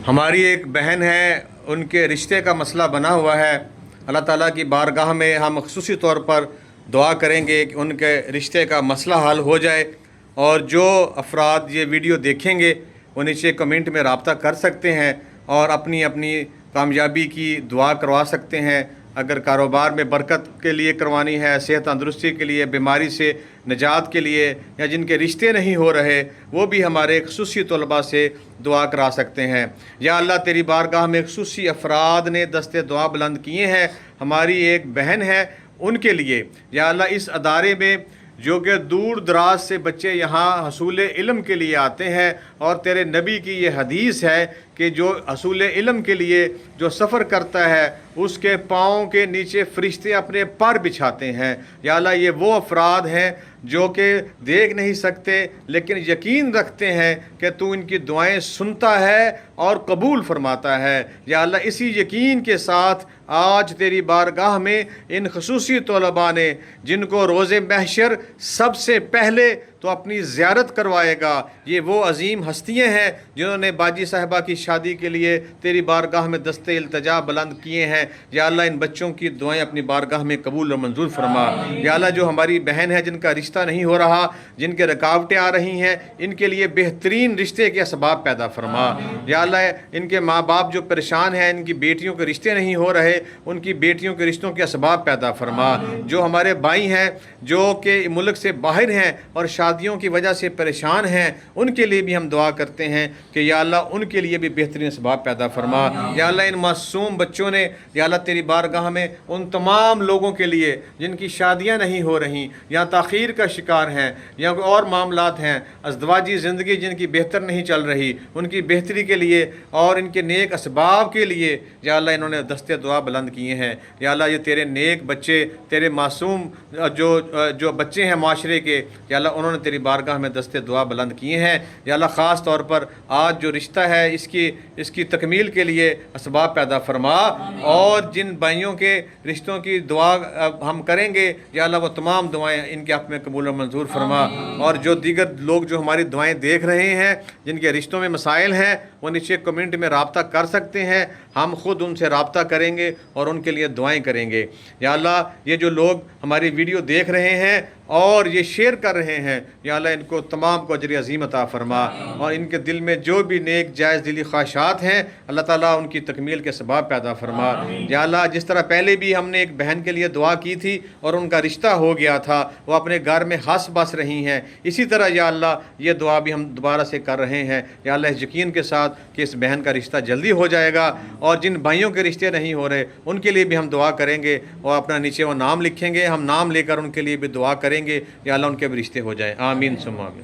ہماری ایک بہن ہے، ان کے رشتے کا مسئلہ بنا ہوا ہے۔ اللہ تعالیٰ کی بارگاہ میں ہم خصوصی طور پر دعا کریں گے کہ ان کے رشتے کا مسئلہ حل ہو جائے، اور جو افراد یہ ویڈیو دیکھیں گے وہ نیچے کمنٹ میں رابطہ کر سکتے ہیں اور اپنی اپنی کامیابی کی دعا کروا سکتے ہیں۔ اگر کاروبار میں برکت کے لیے کروانی ہے، صحت تندرستی کے لیے، بیماری سے نجات کے لیے، یا جن کے رشتے نہیں ہو رہے وہ بھی ہمارے خصوصی طلباء سے دعا کرا سکتے ہیں۔ یا اللہ، تیری بارگاہ میں خصوصی افراد نے دست دعا بلند کیے ہیں، ہماری ایک بہن ہے ان کے لیے۔ یا اللہ، اس ادارے میں جو کہ دور دراز سے بچے یہاں حصول علم کے لیے آتے ہیں، اور تیرے نبی کی یہ حدیث ہے کہ جو حصول علم کے لیے جو سفر کرتا ہے اس کے پاؤں کے نیچے فرشتے اپنے پر بچھاتے ہیں۔ یا اللہ، یہ وہ افراد ہیں جو کہ دیکھ نہیں سکتے لیکن یقین رکھتے ہیں کہ تو ان کی دعائیں سنتا ہے اور قبول فرماتا ہے۔ یا اللہ، اسی یقین کے ساتھ آج تیری بارگاہ میں ان خصوصی طلباء نے، جن کو روز محشر سب سے پہلے تو اپنی زیارت کروائے گا، یہ وہ عظیم ہستیاں ہیں جنہوں نے باجی صاحبہ کی شادی کے لیے تیری بارگاہ میں دست التجا بلند کیے ہیں۔ یا اللہ، ان بچوں کی دعائیں اپنی بارگاہ میں قبول اور منظور فرما۔ یا اللہ، جو ہماری بہن ہے جن کا رشتہ نہیں ہو رہا، جن کے رکاوٹیں آ رہی ہیں، ان کے لیے بہترین رشتے کے اسباب پیدا فرما۔ یا اللہ، ان کے ماں باپ جو پریشان ہیں، ان کی بیٹیوں کے رشتے نہیں ہو رہے، ان کی بیٹیوں کے رشتوں کے اسباب پیدا فرما۔ جو ہمارے بھائی ہیں جو کہ ملک سے باہر ہیں اور شادیوں کی وجہ سے پریشان ہیں، ان کے لیے بھی ہم دعا کرتے ہیں کہ یا اللہ ان کے لیے بھی بہترین اسباب پیدا فرما۔ یا اللہ، ان معصوم بچوں نے یا اللہ تیری بارگاہ میں ان تمام لوگوں کے لیے جن کی شادیاں نہیں ہو رہی یا تاخیر کا شکار ہیں یا اور معاملات ہیں، ازدواجی زندگی جن کی بہتر نہیں چل رہی، ان کی بہتری کے لیے اور ان کے نیک اسباب کے لیے یا اللہ انہوں نے دست دعا بلند کیے ہیں۔ یا اللہ، یہ تیرے نیک بچے، تیرے معصوم جو بچے ہیں معاشرے کے، یا اللہ انہوں نے تیری بارگاہ میں دست دعا بلند کیے ہیں۔ یا اللہ، خاص طور پر آج جو رشتہ ہے اس کی تکمیل کے لیے اسباب پیدا فرما، اور جن بھائیوں کے رشتوں کی دعا ہم کریں گے یا اللہ وہ تمام دعائیں ان کے حق میں قبول و منظور فرما۔ اور جو دیگر لوگ جو ہماری دعائیں دیکھ رہے ہیں جن کے رشتوں میں مسائل ہیں، وہ نیچے کمنٹ میں رابطہ کر سکتے ہیں، ہم خود ان سے رابطہ کریں گے اور ان کے لیے دعائیں کریں گے۔ یا اللہ، یہ جو لوگ ہماری ویڈیو دیکھ رہے ہیں اور یہ شیئر کر رہے ہیں، یا اللہ ان کو تمام کو اجر عظیم عطا فرما، اور ان کے دل میں جو بھی نیک جائز دلی خواہشات ہیں اللہ تعالیٰ ان کی تکمیل کے سبب پیدا فرما۔ یا اللہ، جس طرح پہلے بھی ہم نے ایک بہن کے لیے دعا کی تھی اور ان کا رشتہ ہو گیا تھا، وہ اپنے گھر میں ہنس بس رہی ہیں، اسی طرح یا اللہ یہ دعا بھی ہم دوبارہ سے کر رہے ہیں یا اللہ اس یقین کے ساتھ کہ اس بہن کا رشتہ جلدی ہو جائے گا، اور جن بھائیوں کے رشتے نہیں ہو رہے ان کے لیے بھی ہم دعا کریں گے، اور اپنا نیچے وہ نام لکھیں گے، ہم نام لے کر ان کے لیے بھی دعا کریں گے یا اللہ ان کے بھی رشتے ہو جائیں۔ آمین ثم آمین۔